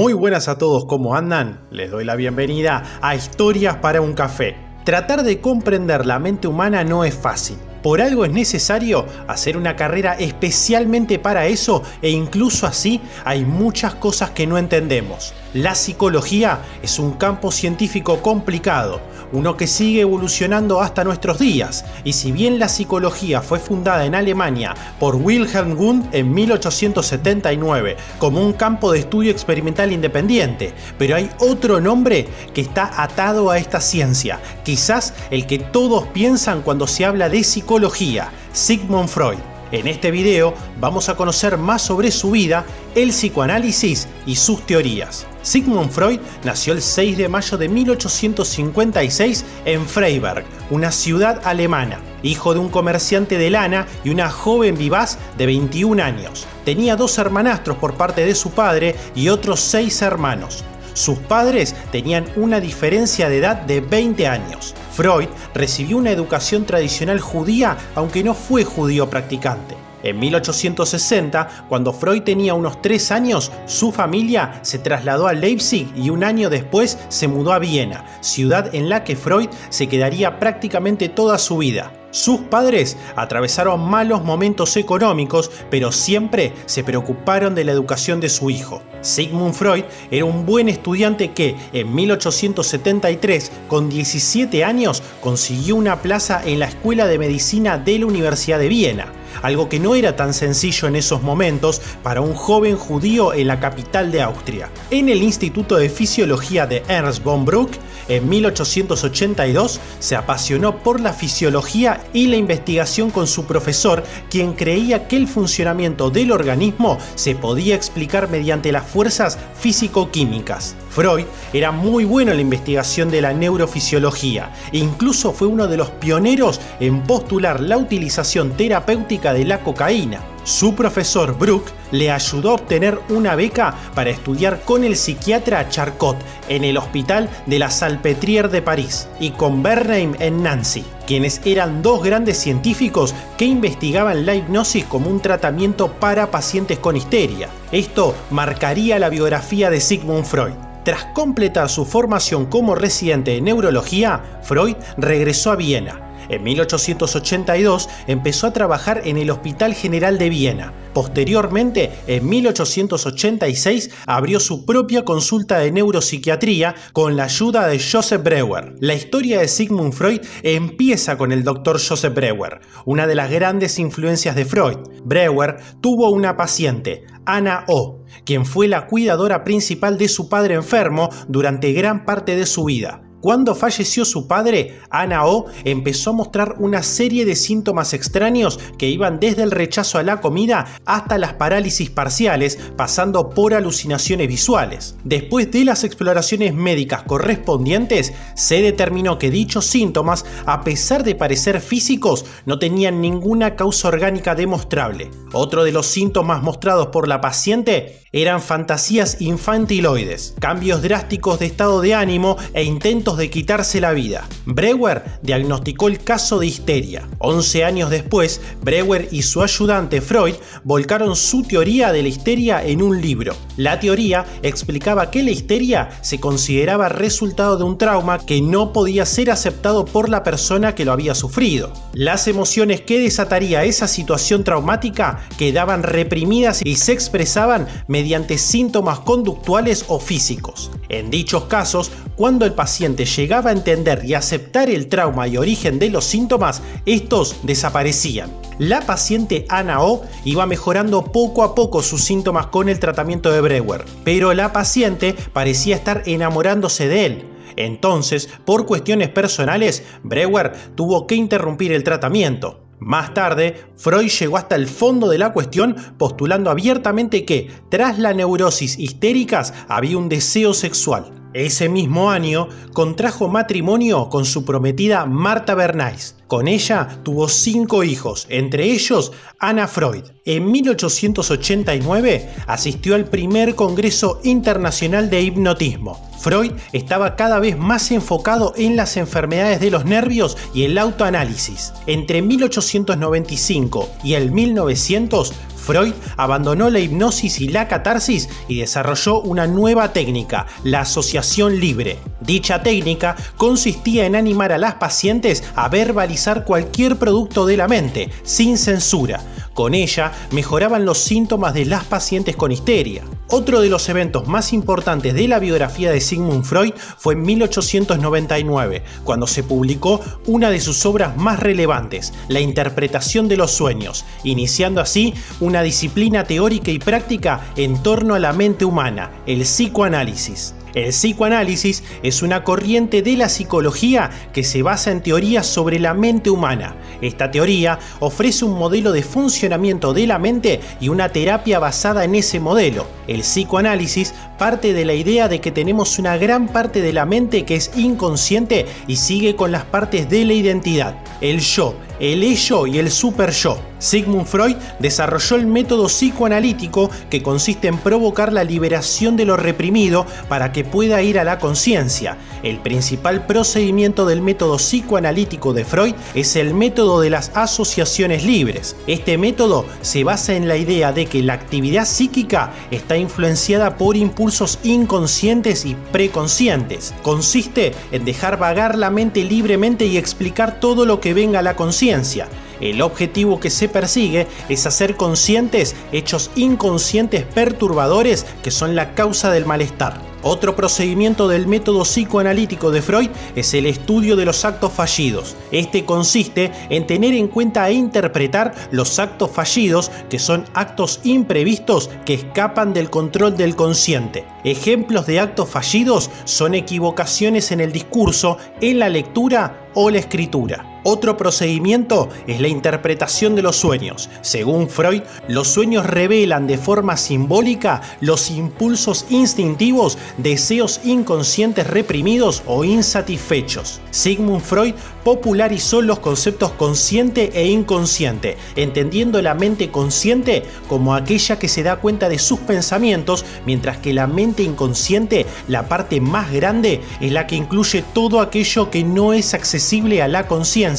Muy buenas a todos, ¿cómo andan? Les doy la bienvenida a Historias para un Café. Tratar de comprender la mente humana no es fácil. Por algo es necesario hacer una carrera especialmente para eso e incluso así hay muchas cosas que no entendemos. La psicología es un campo científico complicado, uno que sigue evolucionando hasta nuestros días, y si bien la psicología fue fundada en Alemania por Wilhelm Wundt en 1879 como un campo de estudio experimental independiente, pero hay otro nombre que está atado a esta ciencia, quizás el que todos piensan cuando se habla de psicología, Sigmund Freud. En este video vamos a conocer más sobre su vida, el psicoanálisis y sus teorías. Sigmund Freud nació el 6 de mayo de 1856 en Freiberg, una ciudad alemana, hijo de un comerciante de lana y una joven vivaz de 21 años. Tenía 2 hermanastros por parte de su padre y otros 6 hermanos. Sus padres tenían una diferencia de edad de 20 años. Freud recibió una educación tradicional judía, aunque no fue judío practicante. En 1860, cuando Freud tenía unos 3 años, su familia se trasladó a Leipzig y un año después se mudó a Viena, ciudad en la que Freud se quedaría prácticamente toda su vida. Sus padres atravesaron malos momentos económicos, pero siempre se preocuparon de la educación de su hijo. Sigmund Freud era un buen estudiante que, en 1873, con 17 años, consiguió una plaza en la Escuela de Medicina de la Universidad de Viena, algo que no era tan sencillo en esos momentos para un joven judío en la capital de Austria. En el Instituto de Fisiología de Ernst von Bruck, en 1882, se apasionó por la fisiología y la investigación con su profesor, quien creía que el funcionamiento del organismo se podía explicar mediante las fuerzas físico-químicas. Freud era muy bueno en la investigación de la neurofisiología e incluso fue uno de los pioneros en postular la utilización terapéutica de la cocaína. Su profesor Bruck le ayudó a obtener una beca para estudiar con el psiquiatra Charcot en el Hospital de la Salpêtrière de París y con Bernheim en Nancy, quienes eran 2 grandes científicos que investigaban la hipnosis como un tratamiento para pacientes con histeria. Esto marcaría la biografía de Sigmund Freud. Tras completar su formación como residente en neurología, Freud regresó a Viena. En 1882 empezó a trabajar en el Hospital General de Viena. Posteriormente, en 1886, abrió su propia consulta de neuropsiquiatría con la ayuda de Joseph Breuer. La historia de Sigmund Freud empieza con el Dr. Joseph Breuer, una de las grandes influencias de Freud. Breuer tuvo una paciente, Anna O., quien fue la cuidadora principal de su padre enfermo durante gran parte de su vida. Cuando falleció su padre, Anna O. empezó a mostrar una serie de síntomas extraños que iban desde el rechazo a la comida hasta las parálisis parciales, pasando por alucinaciones visuales. Después de las exploraciones médicas correspondientes, se determinó que dichos síntomas, a pesar de parecer físicos, no tenían ninguna causa orgánica demostrable. Otro de los síntomas mostrados por la paciente eran fantasías infantiloides, cambios drásticos de estado de ánimo e intentos de quitarse la vida. Breuer diagnosticó el caso de histeria. 11 años después, Breuer y su ayudante Freud volcaron su teoría de la histeria en un libro. La teoría explicaba que la histeria se consideraba resultado de un trauma que no podía ser aceptado por la persona que lo había sufrido. Las emociones que desataría esa situación traumática quedaban reprimidas y se expresaban mediante síntomas conductuales o físicos. En dichos casos, cuando el paciente llegaba a entender y aceptar el trauma y origen de los síntomas, estos desaparecían. La paciente Anna O. iba mejorando poco a poco sus síntomas con el tratamiento de Breuer, pero la paciente parecía estar enamorándose de él. Entonces, por cuestiones personales, Breuer tuvo que interrumpir el tratamiento. Más tarde, Freud llegó hasta el fondo de la cuestión, postulando abiertamente que, tras la neurosis histéricas, había un deseo sexual. Ese mismo año, contrajo matrimonio con su prometida Martha Bernays. Con ella tuvo 5 hijos, entre ellos Anna Freud. En 1889 asistió al primer Congreso Internacional de Hipnotismo. Freud estaba cada vez más enfocado en las enfermedades de los nervios y el autoanálisis. Entre 1895 y el 1900, Freud abandonó la hipnosis y la catarsis y desarrolló una nueva técnica, la asociación libre. Dicha técnica consistía en animar a las pacientes a verbalizar cualquier producto de la mente, sin censura. Con ella mejoraban los síntomas de las pacientes con histeria. Otro de los eventos más importantes de la biografía de Sigmund Freud fue en 1899, cuando se publicó una de sus obras más relevantes, La interpretación de los sueños, iniciando así una disciplina teórica y práctica en torno a la mente humana, el psicoanálisis. El psicoanálisis es una corriente de la psicología que se basa en teorías sobre la mente humana. Esta teoría ofrece un modelo de funcionamiento de la mente y una terapia basada en ese modelo. El psicoanálisis parte de la idea de que tenemos una gran parte de la mente que es inconsciente y sigue con las partes de la identidad, el yo, el ello y el superyo. Sigmund Freud desarrolló el método psicoanalítico que consiste en provocar la liberación de lo reprimido para que pueda ir a la conciencia. El principal procedimiento del método psicoanalítico de Freud es el método de las asociaciones libres. Este método se basa en la idea de que la actividad psíquica está influenciada por impulsos inconscientes y preconscientes. Consiste en dejar vagar la mente libremente y explicar todo lo que venga a la conciencia. El objetivo que se persigue es hacer conscientes hechos inconscientes perturbadores que son la causa del malestar. Otro procedimiento del método psicoanalítico de Freud es el estudio de los actos fallidos. Este consiste en tener en cuenta e interpretar los actos fallidos, que son actos imprevistos que escapan del control del consciente. Ejemplos de actos fallidos son equivocaciones en el discurso, en la lectura o la escritura. Otro procedimiento es la interpretación de los sueños. Según Freud, los sueños revelan de forma simbólica los impulsos instintivos, deseos inconscientes reprimidos o insatisfechos. Sigmund Freud popularizó los conceptos consciente e inconsciente, entendiendo la mente consciente como aquella que se da cuenta de sus pensamientos, mientras que la mente inconsciente, la parte más grande, es la que incluye todo aquello que no es accesible a la conciencia,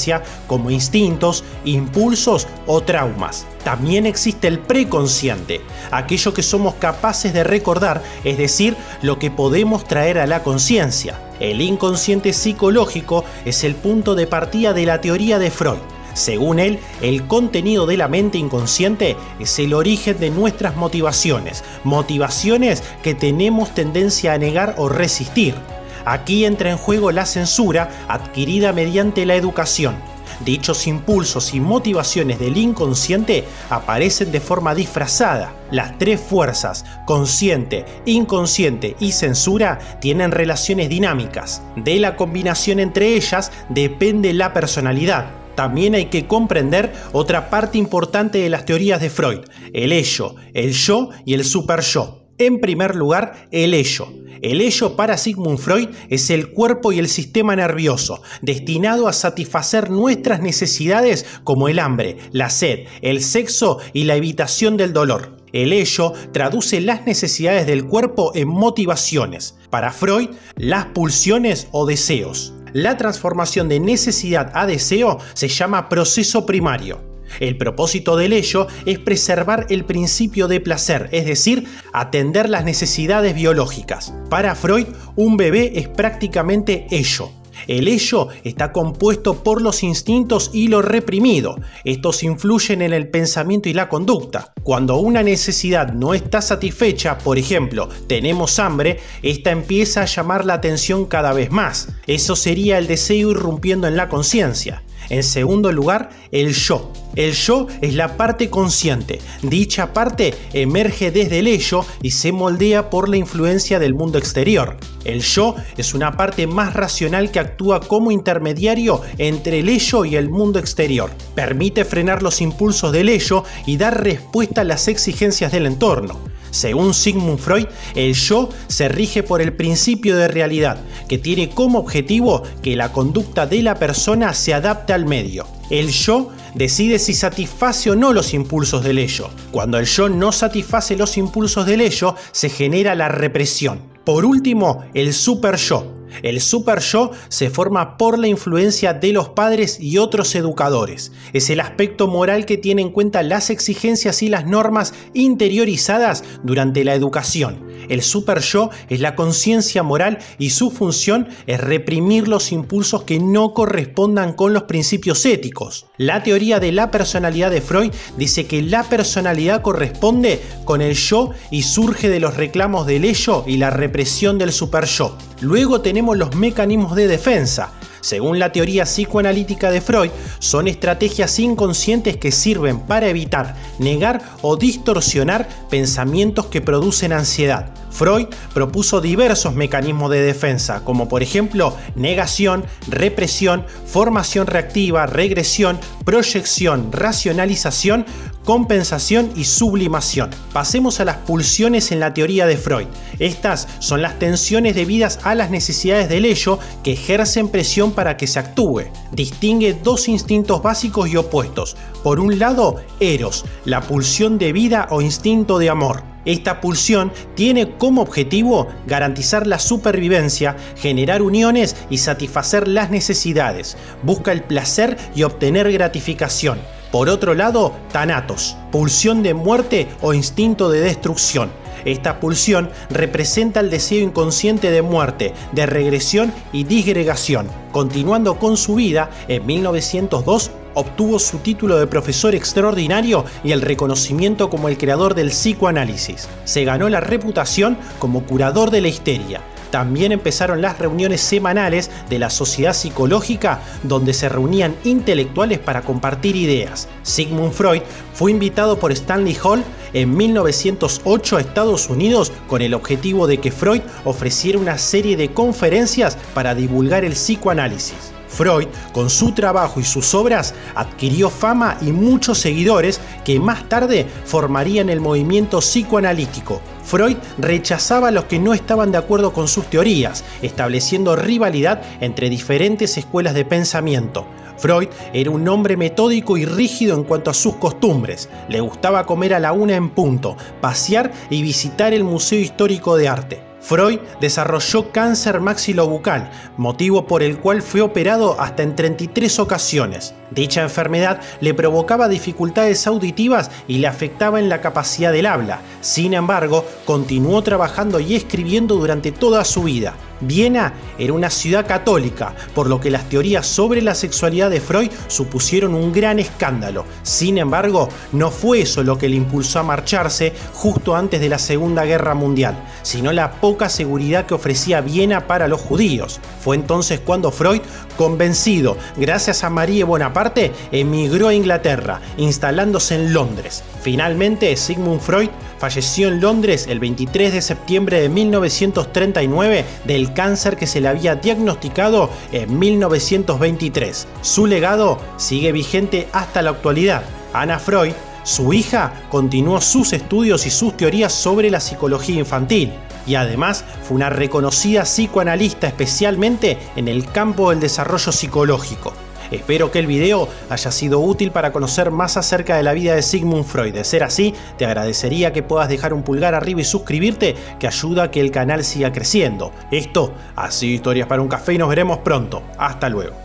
como instintos, impulsos o traumas. También existe el preconsciente, aquello que somos capaces de recordar, es decir, lo que podemos traer a la conciencia. El inconsciente psicológico es el punto de partida de la teoría de Freud. Según él, el contenido de la mente inconsciente es el origen de nuestras motivaciones que tenemos tendencia a negar o resistir. Aquí entra en juego la censura adquirida mediante la educación. Dichos impulsos y motivaciones del inconsciente aparecen de forma disfrazada. Las tres fuerzas, consciente, inconsciente y censura, tienen relaciones dinámicas. De la combinación entre ellas depende la personalidad. También hay que comprender otra parte importante de las teorías de Freud: el ello, el yo y el superyo. En primer lugar, el ello. El ello para Sigmund Freud es el cuerpo y el sistema nervioso, destinado a satisfacer nuestras necesidades como el hambre, la sed, el sexo y la evitación del dolor. El ello traduce las necesidades del cuerpo en motivaciones. Para Freud, las pulsiones o deseos. La transformación de necesidad a deseo se llama proceso primario. El propósito del ello es preservar el principio de placer, es decir, atender las necesidades biológicas. Para Freud, un bebé es prácticamente ello. El ello está compuesto por los instintos y lo reprimido. Estos influyen en el pensamiento y la conducta. Cuando una necesidad no está satisfecha, por ejemplo, tenemos hambre, esta empieza a llamar la atención cada vez más. Eso sería el deseo irrumpiendo en la conciencia. En segundo lugar, el yo. El yo es la parte consciente. Dicha parte emerge desde el ello y se moldea por la influencia del mundo exterior. El yo es una parte más racional que actúa como intermediario entre el ello y el mundo exterior. Permite frenar los impulsos del ello y dar respuesta a las exigencias del entorno. Según Sigmund Freud, el yo se rige por el principio de realidad, que tiene como objetivo que la conducta de la persona se adapte al medio. El yo decide si satisface o no los impulsos del ello. Cuando el yo no satisface los impulsos del ello, se genera la represión. Por último, el superyo. El super yo se forma por la influencia de los padres y otros educadores. Es el aspecto moral que tiene en cuenta las exigencias y las normas interiorizadas durante la educación. El super yo es la conciencia moral y su función es reprimir los impulsos que no correspondan con los principios éticos. La teoría de la personalidad de Freud dice que la personalidad corresponde con el yo y surge de los reclamos del ello y la represión del super yo. Luego tenemos los mecanismos de defensa. Según la teoría psicoanalítica de Freud, son estrategias inconscientes que sirven para evitar, negar o distorsionar pensamientos que producen ansiedad. Freud propuso diversos mecanismos de defensa, como por ejemplo negación, represión, formación reactiva, regresión, proyección, racionalización, compensación y sublimación. Pasemos a las pulsiones en la teoría de Freud. Estas son las tensiones debidas a las necesidades del ello que ejercen presión para que se actúe. Distingue dos instintos básicos y opuestos. Por un lado, Eros, la pulsión de vida o instinto de amor. Esta pulsión tiene como objetivo garantizar la supervivencia, generar uniones y satisfacer las necesidades. Busca el placer y obtener gratificación. Por otro lado, Thanatos, pulsión de muerte o instinto de destrucción. Esta pulsión representa el deseo inconsciente de muerte, de regresión y disgregación. Continuando con su vida, en 1902 obtuvo su título de profesor extraordinario y el reconocimiento como el creador del psicoanálisis. Se ganó la reputación como curador de la histeria. También empezaron las reuniones semanales de la Sociedad Psicológica, donde se reunían intelectuales para compartir ideas. Sigmund Freud fue invitado por Stanley Hall en 1908 a Estados Unidos con el objetivo de que Freud ofreciera una serie de conferencias para divulgar el psicoanálisis. Freud, con su trabajo y sus obras, adquirió fama y muchos seguidores que más tarde formarían el movimiento psicoanalítico. Freud rechazaba a los que no estaban de acuerdo con sus teorías, estableciendo rivalidad entre diferentes escuelas de pensamiento. Freud era un hombre metódico y rígido en cuanto a sus costumbres. Le gustaba comer a la 1 en punto, pasear y visitar el Museo Histórico de Arte. Freud desarrolló cáncer maxilobucal, motivo por el cual fue operado hasta en 33 ocasiones. Dicha enfermedad le provocaba dificultades auditivas y le afectaba en la capacidad del habla. Sin embargo, continuó trabajando y escribiendo durante toda su vida. Viena era una ciudad católica, por lo que las teorías sobre la sexualidad de Freud supusieron un gran escándalo. Sin embargo, no fue eso lo que le impulsó a marcharse justo antes de la Segunda Guerra Mundial, sino la poca seguridad que ofrecía Viena para los judíos. Fue entonces cuando Freud, convencido gracias a Marie Bonaparte, emigró a Inglaterra, instalándose en Londres. Finalmente, Sigmund Freud falleció en Londres el 23 de septiembre de 1939 del cáncer que se le había diagnosticado en 1923. Su legado sigue vigente hasta la actualidad. Anna Freud, su hija, continuó sus estudios y sus teorías sobre la psicología infantil. Y además fue una reconocida psicoanalista, especialmente en el campo del desarrollo psicológico. Espero que el video haya sido útil para conocer más acerca de la vida de Sigmund Freud. De ser así, te agradecería que puedas dejar un pulgar arriba y suscribirte, que ayuda a que el canal siga creciendo. Esto ha sido Historias para un Café y nos veremos pronto. Hasta luego.